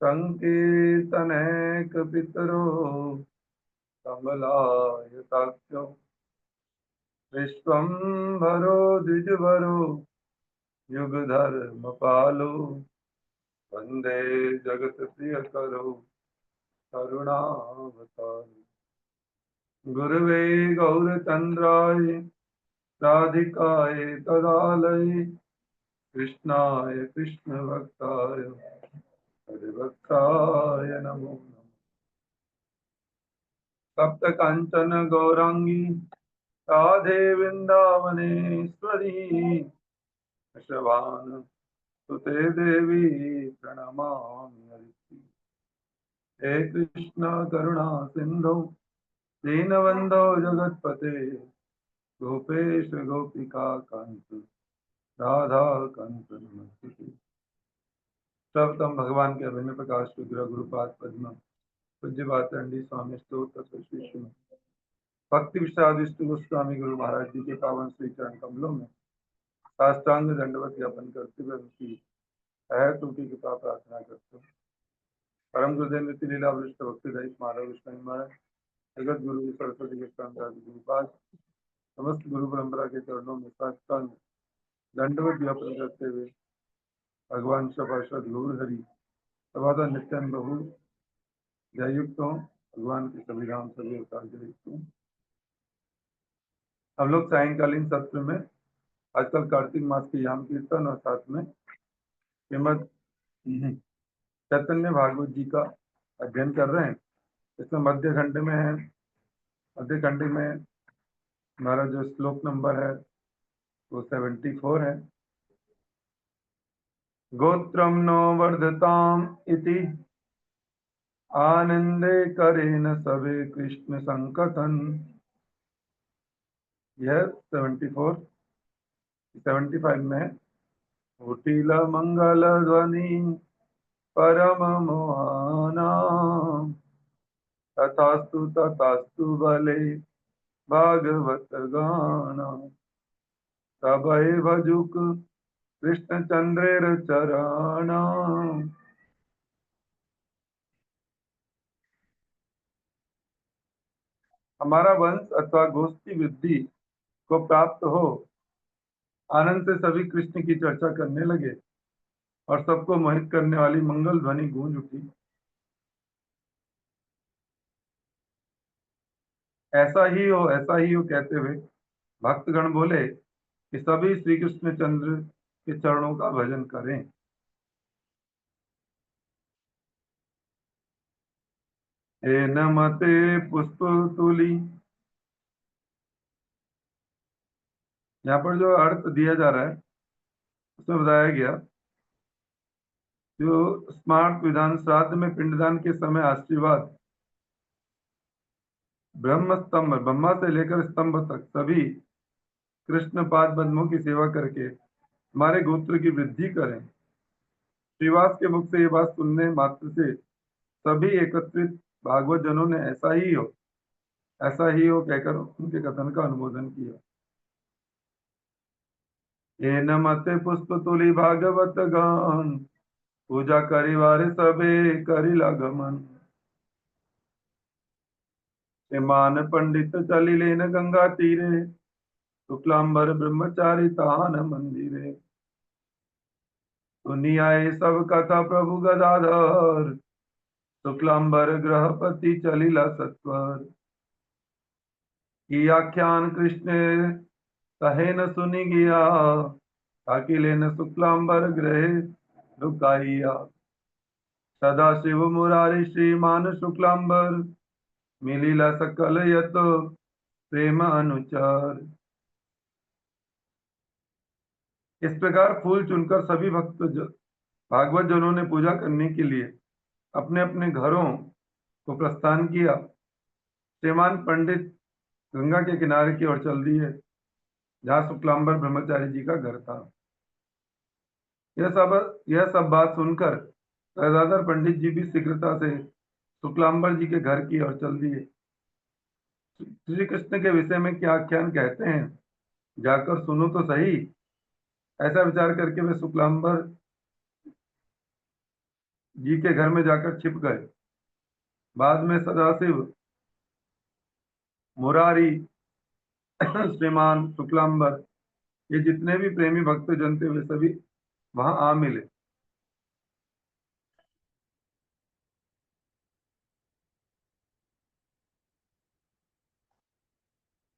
संकीर्तनैक पितरो कमलायताक्षो विश्वम्भरो द्विजभरो युगधर्मपालो वन्दे जगत्प्रियकरो करुणावतारो। गुरवे गौरचन्द्राय राधिकाय तदालये कृष्णाय कृष्णभक्ताय हरिभक्ताय नमो नमः। सप्त कांचन गौरांगी राधे वृंदावनेश्वरी शबान सुते देवी प्रणमामि हरिप्रिये। हे कृष्ण करुणा सिंधु दीनबंधो जगतपते गोपेश गोपिका कांत राधा कांत नमस्ते। सर्वतम भगवान के अभिन्न प्रकाश विग्रह गुरुपाद पद्म पूज्य बातंडी स्वामी स्तोत्र शिष्य भक्ति विशाल विष्णु गोस्वामी गुरु महाराज जी के पावन श्री चरण कमलों में साष्टांग दंडवत ज्ञापन करते हुए उनकी अहत की कृपा प्रार्थना करते हैं। परम गुरुदेव नीति लीला वरिष्ठ भक्ति दहित माधव विष्णु महाराज जगत गुरु सरस्वती गुरुपाद समस्त गुरु परंपरा के चरणों में साष्टांग दंडवत ज्ञापन करते हुए भगवान सपार्षद गौर हरि सभादा नित्यान बहु जयुक्त हो। भगवान के सभी राम सभी अवतार जयुक्त हो। हम लोग सायंकालीन सत्र में आजकल कार्तिक मास के याम कीर्तन और साथ में श्रीमद चैतन्य भागवत जी का अध्ययन कर रहे हैं। इसमें मध्य खंड में है। मध्य खंड में हमारा जो श्लोक नंबर है वो 74 है। गोत्रम नो वर्धताम इति आनंदे करेन सवे कृष्ण संकथन। यह 75 में कुटिल मंगल ध्वनि परम मोहना तथास्तु तथास्तु भले भागवत गाना तबे भजुक कृष्ण चंद्रेर चरणा। हमारा वंश अथवा गोष्ठी वृद्धि को प्राप्त हो, आनंद से सभी कृष्ण की चर्चा करने लगे और सबको मोहित करने वाली मंगल ध्वनि गूंज उठी। ऐसा ही हो कहते हुए भक्तगण बोले कि सभी श्री कृष्ण चंद्र के चरणों का भजन करें। हे नमते पुष्प तुली, यहाँ पर जो अर्थ दिया जा रहा है उसमें बताया गया जो स्मार्त विधान श्राद्ध में पिंडदान के समय आशीर्वाद ब्रह्मा से लेकर स्तंभ तक सभी कृष्ण पाद पद्मों की सेवा करके हमारे गोत्र की वृद्धि करें। श्रीवास के मुख से ये बात सुनने मात्र से सभी एकत्रित भागवत जनों ने ऐसा ही हो कहकर उनके कथन का अनुमोदन किया। ये नमते पुष्प तुली भागवत गान पूजा करिवारे सबे करिला गमन। मान पंडित चली लेन गंगा तीरे शुक्लांबर ब्रह्मचारी तान मंदिरे। सुनी आए सब कथा प्रभु गदाधर शुक्लांबर ग्रहपति चलिला सत्वर। की आख्यान कृष्ण कहे न सुनी गया ताकि लेन शुक्लांबर ग्रहे रुकाइया। सदा शिव मुरारी श्रीमान शुक्लांबर मिलीला सकल यत प्रेम अनुचार। इस प्रकार फूल चुनकर सभी भागवत जनों ने पूजा करने के लिए अपने अपने घरों को प्रस्थान किया। श्रीमान पंडित गंगा के किनारे की ओर चल दिए जहाँ शुक्लांबर ब्रह्मचारी जी का घर था। यह सब बात सुनकर गदाधर पंडित जी भी शीघ्रता से शुक्लांबर जी के घर की ओर चल दिए। श्री कृष्ण के विषय में क्या आख्यान कहते हैं जाकर सुनो तो सही। ऐसा विचार करके वे शुक्लांबर जी के घर में जाकर छिप गए। बाद में सदाशिव, मुरारी, श्रीमान शुक्लांबर, ये जितने भी प्रेमी भक्त जन थे वे सभी वहां आ मिले।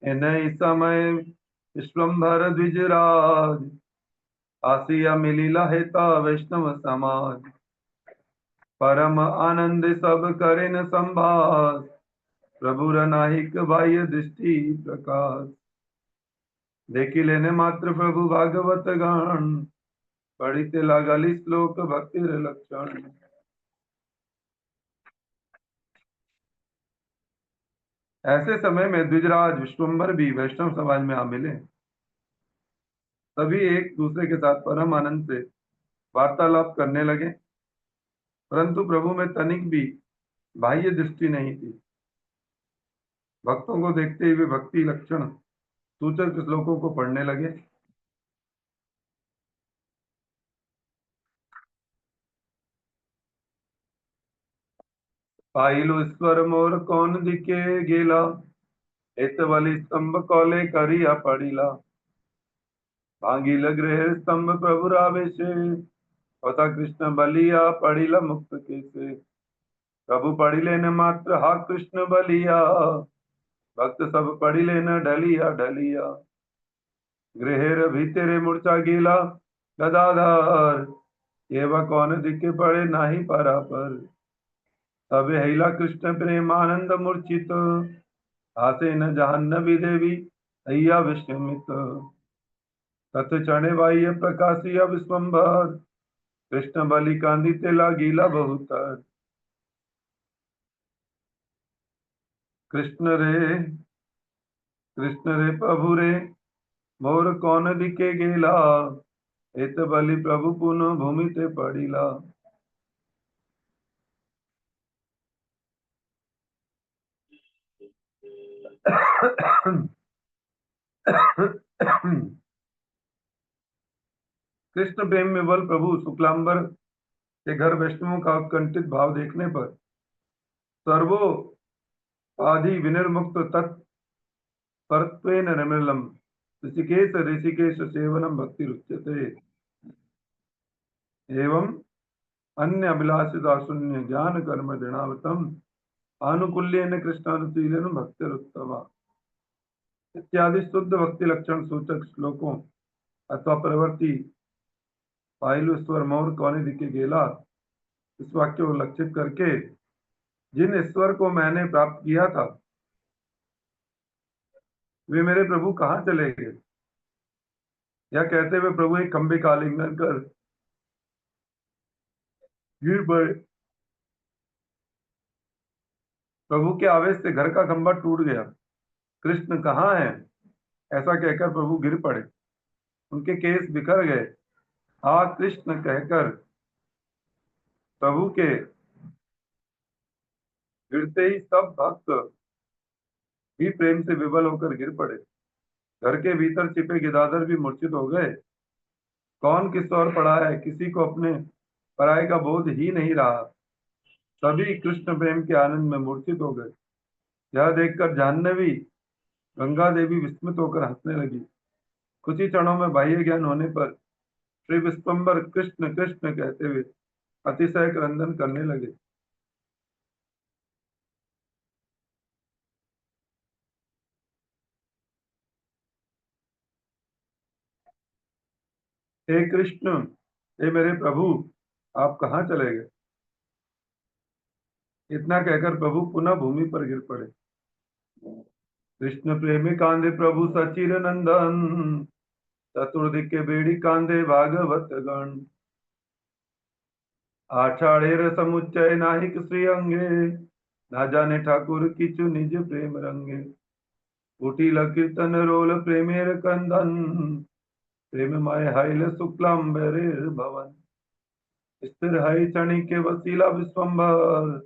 इन्हीं समय विश्वम्भर द्विजराज, आसिया मिलिला हेता वैष्णव समाज। परम आनंद सब करेन संभास, प्रभु नाहिक बाह्य दृष्टि प्रकाश। देखी लेने मात्र प्रभु भागवत गण, पढ़िते लागली श्लोक भक्तिर लक्षण। ऐसे समय में द्विजराज विश्वम्भर भी वैष्णव समाज में आ मिले। सभी एक दूसरे के साथ परम आनंद से वार्तालाप करने लगे, परंतु प्रभु में तनिक भी बाह्य दृष्टि नहीं थी। भक्तों को देखते हुए भक्ति लक्षण सूचक श्लोकों को पढ़ने लगे। पाइलो ईश्वर मोर कौन दिखे गेला, एत वाली स्तंभ कौले करिया पड़िला। भांगी लग रहे स्तंभ प्रभु रावेशे, तथा कृष्ण बलिया पड़िला मुक्त केसे। प्रभु पढ़िले न मात्र हा कृष्ण बलिया, भक्त सब पढ़िले न ढलिया ढलिया। गृहेर भीतरे मूर्छा गीला गदाधर, एवं कौन दिखे पड़े नाही परा पर। तब हिला कृष्ण प्रेमानंद मूर्छित, हासे न जाह्नवी देवी अय्या विस्मित। तथ चढ़े बाह्य प्रकाशिया विश्वम्भर, कृष्ण बलि कांदिते लागीला बहुतर। कृष्ण रे कृष्ण रे प्रभु रे, मोर कौन दिखे गेला, एत बलि प्रभु पुनः भूमि ते पड़िला। कृष्ण प्रेम में बल प्रभु शुक्लांबर के घर वैष्णवों का उत्कंठित भाव देखने पर सर्वो आदि विनिर्मुक्त तत्परत्वेन रमणम, ऋषिकेश ऋषिकेश सेवनम भक्ति रुच्यते। एवं अन्य अभिलाषिता शून्य ज्ञान कर्म दृढ़ावतम, आनुकूल्येन कृष्णानुशीलन भक्तिरुत्तमा इत्यादि शुद्ध भक्ति लक्षण सूचक श्लोकों अथवा प्रवृत्ति पाइलुस्वर मौर कौने दिखे गेला, इस वाक्य को लक्षित करके जिन ईश्वर को मैंने प्राप्त किया था वे मेरे प्रभु कहाँ चले गए। यह कहते हुए प्रभु एक खंबे का आलिंगन कर गिर पड़े। प्रभु के आवेश से घर का खंबा टूट गया। कृष्ण कहाँ है ऐसा कहकर प्रभु गिर पड़े। उनके केस बिखर गए। हा कृष्ण कहकर प्रभु के गिरते ही सब भक्त भी प्रेम से विवल होकर गिर पड़े। घर के भीतर छिपे गिदाधर भी मूर्छित हो गए। कौन किस ओर पड़ा है किसी को अपने पराये का बोध ही नहीं रहा। सभी कृष्ण प्रेम के आनंद में मूर्छित हो गए। यह देखकर जाह्नवी गंगा देवी विस्मित होकर हंसने लगी। कुछ ही क्षणों में बाह्य ज्ञान होने पर श्री विश्वम्बर कृष्ण कृष्ण कहते हुए अतिशय क्रंदन करने लगे। हे कृष्ण, हे मेरे प्रभु, आप कहाँ चले गए। इतना कहकर प्रभु पुनः भूमि पर गिर पड़े। कृष्ण प्रेमी कांदे प्रभु सचिर नंदन, चतुर्दिक के बेड़ी कांदे भागवत गण। आषाढ़ेर समुच्चय नाहिक श्री अंगे, ना जाने ठाकुर किचु निज प्रेम रंगे। कुटिल कीर्तन रोल प्रेमेर कंदन, प्रेम मय हाइल शुक्लांबरेर भवन। स्थिर हई क्षणिक वसीला विश्वम्भर,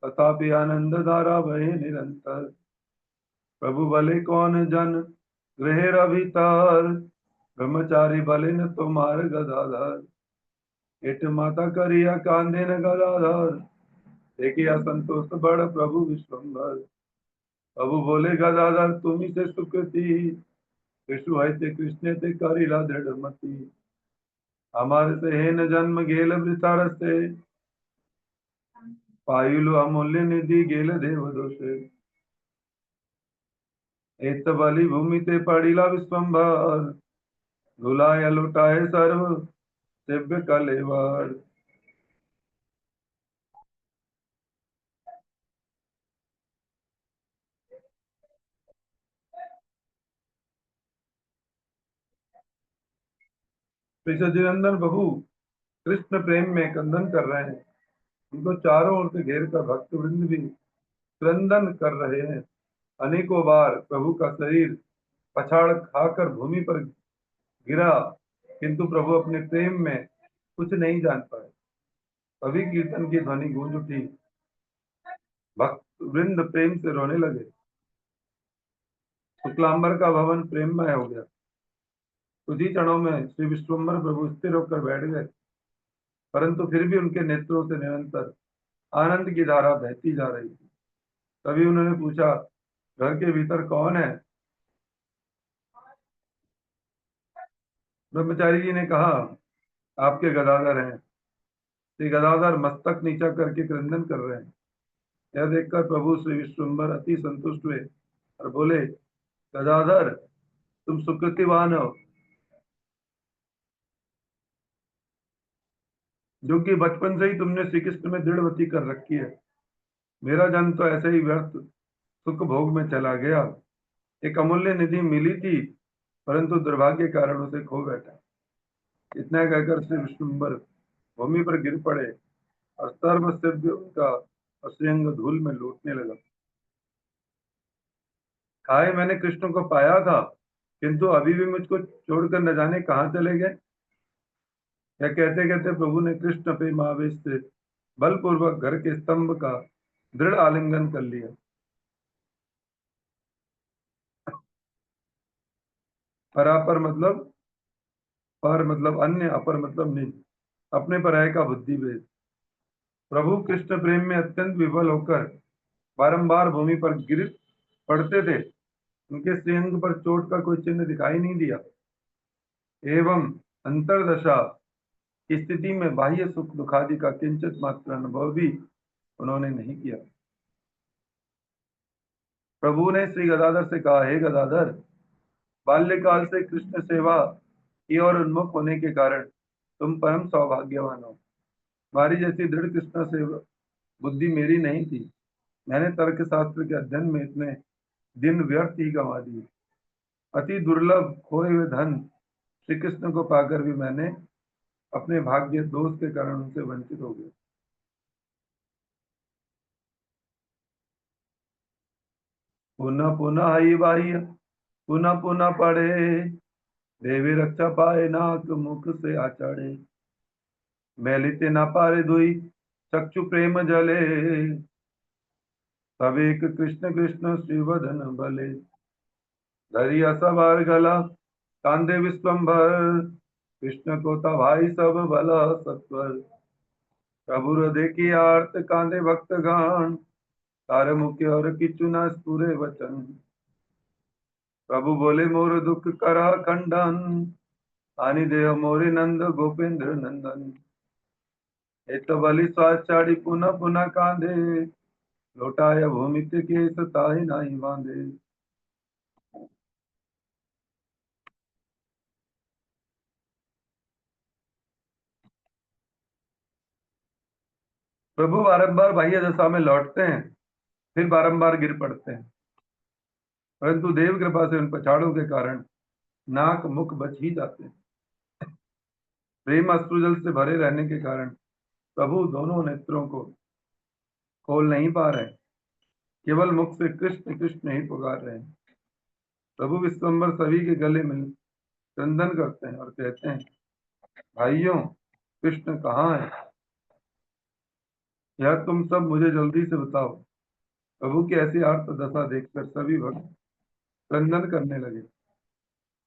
तथापि आनंद धारा बहे निरंतर। प्रभु भले कौन जन गृहेर भीतर, ब्रह्मचारी भले न तुम्हार गदाधर। इट माता करिया कांधे न गदाधर, देखिया संतोष बड़ प्रभु विश्वम्भर। प्रभु बोले गदाधर तुम्ही से सुकृति, विष्णु है ते कृष्ण ते करिला दृढ़ मति। हमारे से है न जन्म गेल विचार से, पायुलु अमूल्य निधि गेल देव दोषे। एत बलि भूमि ते पड़िला विश्वम्भर, धुलाय लुटाए सर्व दिव्य कलेवर। विसर्जनंदन प्रभु कृष्ण प्रेम में कंदन कर रहे हैं। उनको चारों ओर से घेर कर भक्त वृंद भी क्रंदन कर रहे हैं। अनेकों बार प्रभु का शरीर पछाड़ खाकर भूमि पर गिरा, किंतु प्रभु अपने प्रेम में कुछ नहीं जान पाए। तभी कीर्तन की ध्वनि गूंज उठी, भक्त वृंद प्रेम से रोने लगे। शुक्लांबर का भवन प्रेममय हो गया। कुछ ही क्षणों में श्री विश्वम्भर प्रभु स्थिर होकर बैठ गए, परंतु फिर भी उनके नेत्रों से निरंतर आनंद की धारा बहती जा रही थी। तभी उन्होंने पूछा, घर के भीतर कौन है? ब्रह्मचारी जी ने कहा, आपके गदाधर हैं। श्री गदाधर मस्तक नीचा करके क्रंदन कर रहे हैं। यह देखकर प्रभु श्री विश्वम्भर अति संतुष्ट हुए और बोले, गदाधर तुम सुकृतिवान हो, जो कि बचपन से ही तुमने श्री कृष्ण में दृढ़वती कर रखी है। मेरा जन्म तो ऐसे ही व्यर्थ सुख भोग में चला गया। एक अमूल्य निधि मिली थी, परंतु दुर्भाग्य के कारण उसे खो बैठा। इतना कहकर श्री विश्वम्भर भूमि पर गिर पड़े और सर्वसिद्ध उनका श्रीअंग धूल में लूटने लगा। खाए मैंने कृष्ण को पाया था, किंतु अभी भी मुझको छोड़कर न जाने कहाँ चले गए। यह कहते कहते प्रभु ने कृष्ण प्रेम आवेश से बलपूर्वक घर के स्तंभ का दृढ़ आलिंगन कर लिया। परापर मतलब पर मतलब अन्य, अपर मतलब निज, अपने पराये का बुद्धि भेद। प्रभु कृष्ण प्रेम में अत्यंत विफल होकर बारंबार भूमि पर गिर पड़ते थे। उनके श्रीअंग पर चोट का कोई चिन्ह दिखाई नहीं दिया। एवं अंतरदशा की स्थिति में बाह्य सुख दुखादि का किंचित मात्र अनुभव भी उन्होंने नहीं किया। प्रभु ने श्री गदाधर से कहा, हे गदाधर, बाल्यकाल से कृष्ण सेवा की ओर उन्मुख होने के कारण तुम परम सौभाग्यवान हो। तुम्हारी जैसी दृढ़ कृष्ण सेवा बुद्धि मेरी नहीं थी। मैंने तर्क शास्त्र के अध्ययन में इतने दिन व्यर्थ ही गंवा दिए। अति दुर्लभ खोए हुए धन श्री कृष्ण को पाकर भी मैंने अपने भाग्य दोष के कारण उनसे वंचित हो गया। पुनः पुनः हई बाह्य पुनः पुनः पढ़े, देवी रक्षा पाए नाक मुख से आचड़े। मैलिते न पारे दुई चक्षु प्रेम जले, सब एक कृष्ण कृष्ण श्रीवदन बले। धरिया सवार गला कांधे विश्वम्भर, कृष्ण को तभाई सब बला सत्वर। प्रभु देखी आर्त कांधे भक्त गान, तार मुख्य और किचु न स्फुरे वचन। प्रभु बोले मोर दुख करा खंडन, आनि देह मोरे नंद गोपेंद्र नंदन। एक बलि स्वाचारी पुनः पुनः कांधे, लौटाया भूमि ते केस ताहि नाही बांधे। प्रभु बारंबार बाह्य दशा में लौटते हैं, फिर बारंबार गिर पड़ते हैं, परंतु देव कृपा से उन पछाड़ों के कारण नाक मुख बच ही जाते हैं। प्रेम अश्रुजल से भरे रहने के कारण प्रभु दोनों नेत्रों को खोल नहीं पा रहे, केवल मुख से कृष्ण कृष्ण ही पुकार रहे हैं। प्रभु विश्वम्भर सभी के गले में क्रंदन करते हैं और कहते हैं, भाइयों कृष्ण कहाँ है? यह तुम सब मुझे जल्दी से बताओ। प्रभु की ऐसी आर्त दशा देखकर सभी भक्त क्रंदन करने लगे।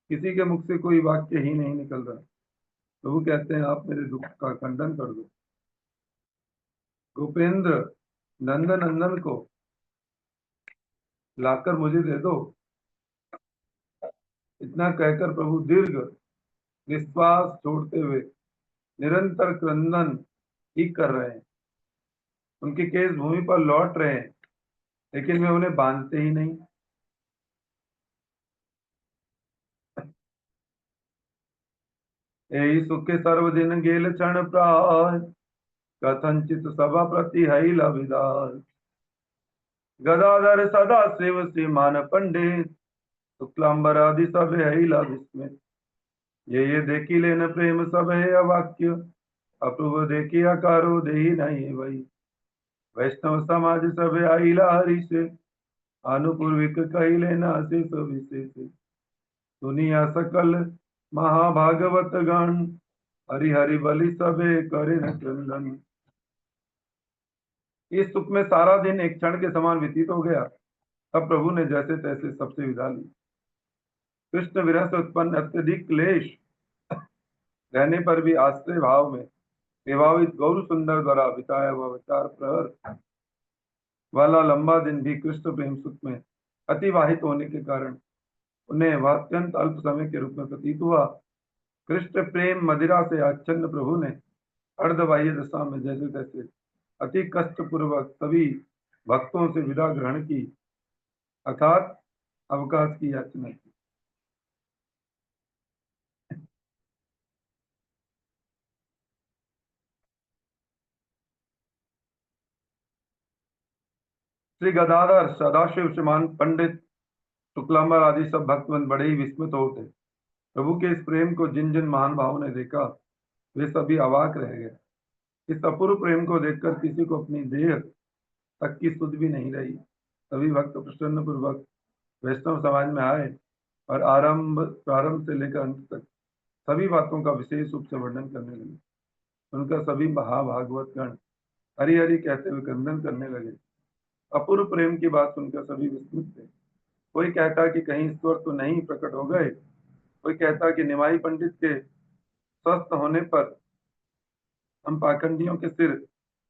किसी के मुख से कोई वाक्य ही नहीं निकल रहा। प्रभु कहते हैं आप मेरे दुख का खंडन कर दो। गोपेंद्र नंदन नंदन को लाकर मुझे दे दो। इतना कहकर प्रभु दीर्घ निश्वास छोड़ते हुए निरंतर क्रंदन ही कर रहे हैं। उनके केस भूमि पर लौट रहे हैं, लेकिन वे उन्हें बांधते ही नहीं। यही सुखे सर्वदिन गेल क्षण प्राय, कथंचित सभा प्रति हैला विदाय। गदाधर सदा शिव श्रीमान पंडित, शुक्लांबरादि सब हैला विस्मित। ये देखी लेन प्रेम सब है अवाक्य, अपूर्व देखी अकारो देही नहीं वही। वैष्णव समाज सब आईला हरि से, अनुपूर्विक कही लेना शेष विशेष। दुनिया सकल महाभागवत गण, हरि हरि बलि सबे करे न क्रंदन। इस सुख में सारा दिन एक क्षण के समान व्यतीत हो गया। तब प्रभु ने जैसे तैसे सबसे विदा ली। कृष्ण विरह से उत्पन्न अत्यधिक क्लेश रहने पर भी आश्रय भाव में विभावित गौर सुंदर द्वारा बिताया हुआ विचार प्रहर वाला लंबा दिन भी कृष्ण प्रेम सुख में अतिवाहित होने के कारण उन्हें वह अत्यंत अल्प समय के रूप में प्रतीत हुआ। कृष्ण प्रेम मदिरा से आच्छन्न प्रभु ने अर्धबाह्य दशा में जैसे तैसे अति कष्ट पूर्वक सभी भक्तों से विदा ग्रहण की, अर्थात अवकाश की याचना की। श्री गदाधर सदाशिव श्रीमान पंडित शुक्लांबर आदि सब भक्तवंत बड़े ही विस्मित हो उठे। प्रभु के इस प्रेम को जिन जिन महान भावों ने देखा वे सभी अवाक रह गए। इस अपूर्व प्रेम को देखकर किसी को अपनी देह तक की सुध भी नहीं रही। सभी भक्त प्रसन्न पूर्वक वैष्णव समाज में आए और प्रारंभ से लेकर अंत तक सभी बातों का विशेष रूप से वर्णन करने लगे। उनका सभी महाभागवत गण हरि हरि कहते हुए क्रंदन करने लगे। अपूर्व प्रेम की बात सुनकर सभी विस्मित थे। कोई कहता कि कहीं ईश्वर तो नहीं प्रकट हो गए, कोई कहता कि निमाई पंडित के स्वस्थ होने पर हम पाखंडियों के सिर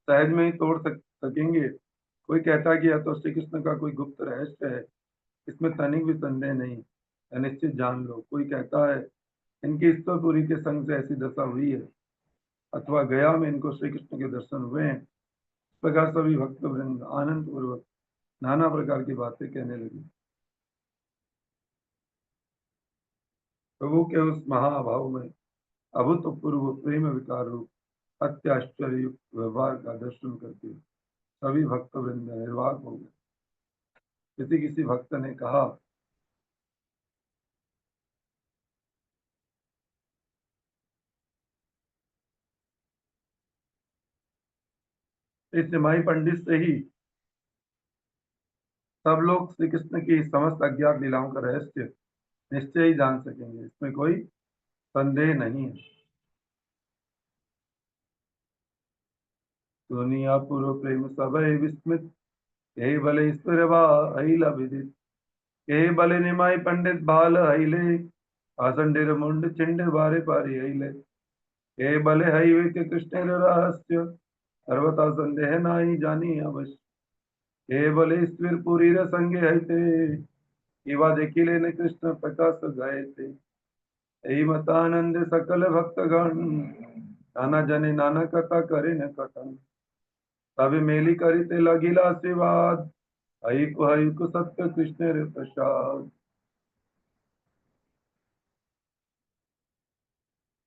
सहज में ही तोड़ सकेंगे। कोई कहता कि यह तो श्री कृष्ण का कोई गुप्त रहस्य है, इसमें तनिक भी संदेह नहीं, यह निश्चित जान लो। कोई कहता है इनकी ईश्वरपुरी के संग से ऐसी दशा हुई है, अथवा गया में इनको श्री कृष्ण के दर्शन हुए हैं। इस प्रकार सभी भक्त वृंद आनंद पूर्वक नाना प्रकार की बातें कहने लगी। प्रभु के उस महाभाव में अभूतपूर्व प्रेम विकार रूप अत्याश्चर्य व्यवहार का दर्शन करके सभी भक्त वृंद निर्वाक हो गए। किसी किसी भक्त ने कहा, इस निमाई पंडित से ही सब लोग श्री कृष्ण की समस्त अज्ञात लीलाओं का रहस्य निश्चय ही जान सकेंगे, इसमें कोई संदेह नहीं है। दुनिया पूर्व प्रेम सब विस्मित, यही भले ईश्वर अहिला विदित। यही भले निमाई पंडित बाल अहिले, आसंडिर मुंड चिंड बारे पारी अहिले। यही भले हईवे के कृष्ण रहस्य, सर्वथा संदेह नाही जानी अवश्य। हे भले ईश्वर पुरी रे संगे हईते, इवा देखी लेने कृष्ण प्रकाश गए थे। यही मतानंद सकल भक्तगण, नाना जने नाना कथा करे न कथन। तब मेली करिते लगिला शिवाद, हईकु सत्य कृष्ण रे प्रसाद।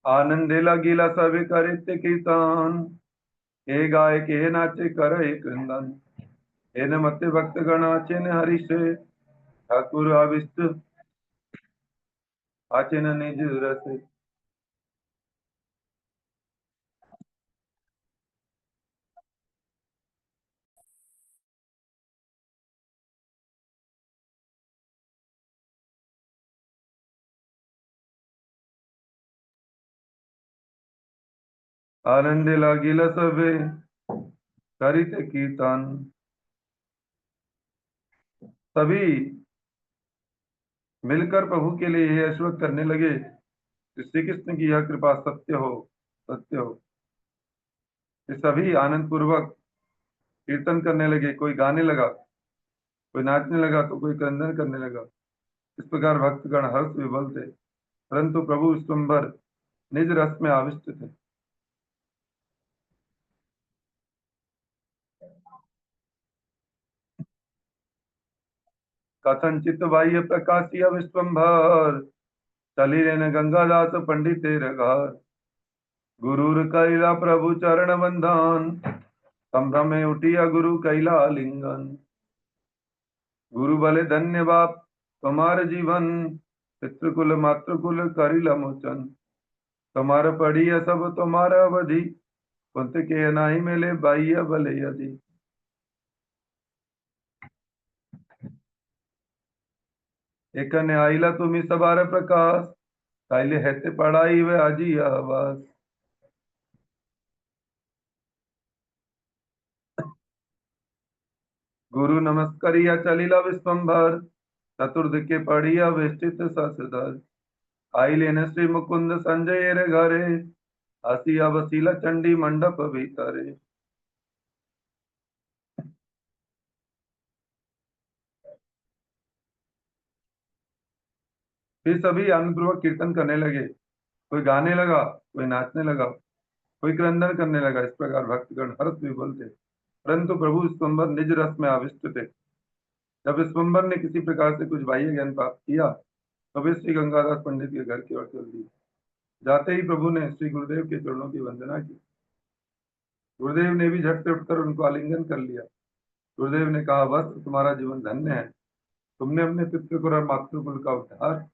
आनंदे लगिला सभी करिते कीर्तन, हे गाय के नाचे करे क्रंदन। हे न मते भक्त गणाचे न हरिष, ठाकुर अविष्ट आचे न निज रस। आनंदे लागिला सबे करिते कीर्तन। सभी मिलकर प्रभु के लिए यह अश्वक करने लगे श्री कृष्ण की यह कृपा सत्य हो, सत्य हो। ये सभी आनंद पूर्वक कीर्तन करने लगे। कोई गाने लगा, कोई नाचने लगा, तो कोई क्रंदन करने लगा। इस प्रकार भक्तगण हर्ष विभल थे, परंतु प्रभु विश्वम्भर निज रस में आविष्ट थे। कथनचित बाह्य प्रकाशिया विश्वम्भर, चली रेन गंगादास पंडित घर। गुरुर कैला प्रभु चरण बंधन, संभ्रम में उठिया गुरु कैला लिंगन। गुरु बले धन्य बाप तुम्हार जीवन, पितृकुल मातृकुल करिला मोचन। तुम्हार पढ़िया सब तुम्हारा अवधि, कुंत के नाही मिले बाह्य बले यदि। एक ने आईला तुम्ही सबार प्रकाश, कायले हेते पढ़ाई वे आजी आवास। गुरु नमस्करिया चलिला विश्वम्भर, चतुर्दिके पढ़िया वेष्टित ससधर। आई लेने श्री मुकुंद संजय रे घरे, हसिया वसीला चंडी मंडप भीतरे। फिर सभी आनंदपूर्वक कीर्तन करने लगे। कोई गाने लगा, कोई नाचने लगा, कोई क्रंदन करने लगा। इस प्रकार भक्तगण हर्ष विभोर थे, परंतु प्रभु विश्वम्भर निज रस में आविष्ट थे। जब विश्वम्भर ने किसी प्रकार से कुछ बाह्य ज्ञान प्राप्त किया, तो वे श्री गंगादास पंडित के घर की ओर चल दिए। जाते ही प्रभु ने श्री गुरुदेव के चरणों की वंदना की। गुरुदेव ने भी झट से उठकर उनको आलिंगन कर लिया। गुरुदेव ने कहा, वत्स तुम्हारा जीवन धन्य है। तुमने अपने पितृकुल और मातृकुल का उद्धार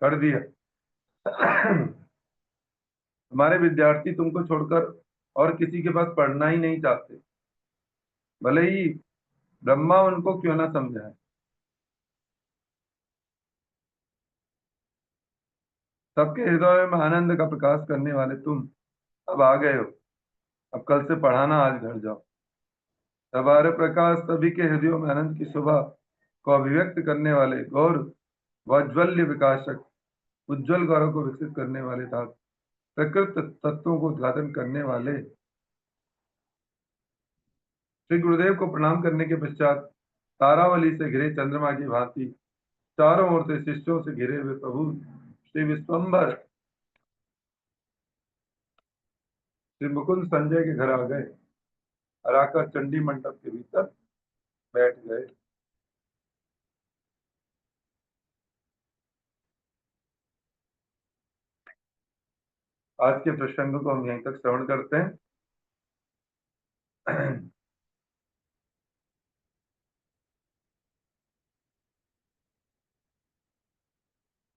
कर दिया। हमारे विद्यार्थी तुमको छोड़कर और किसी के पास पढ़ना ही नहीं चाहते, भले ही ब्रह्मा उनको क्यों ना समझाए। सबके हृदय में आनंद का प्रकाश करने वाले तुम अब आ गए हो। अब कल से पढ़ाना, आज घर जाओ। सवार प्रकाश सभी के हृदयों में आनंद की शोभा को अभिव्यक्त करने वाले गौर वज्वल्य विकासक, उज्जवल गौरव को विकसित करने वाले था, प्रकृत तत्वों को उद्घाटन करने वाले। श्री गुरुदेव को प्रणाम करने के पश्चात तारावली से घिरे चंद्रमा की भांति चारों ओर से शिष्यों से घिरे हुए प्रभु श्री विश्वम्भर श्री मुकुंद संजय के घर आ गए और आकर चंडी मंडप के भीतर बैठ गए। आज के प्रसंग को हम यहीं तक श्रवण करते हैं।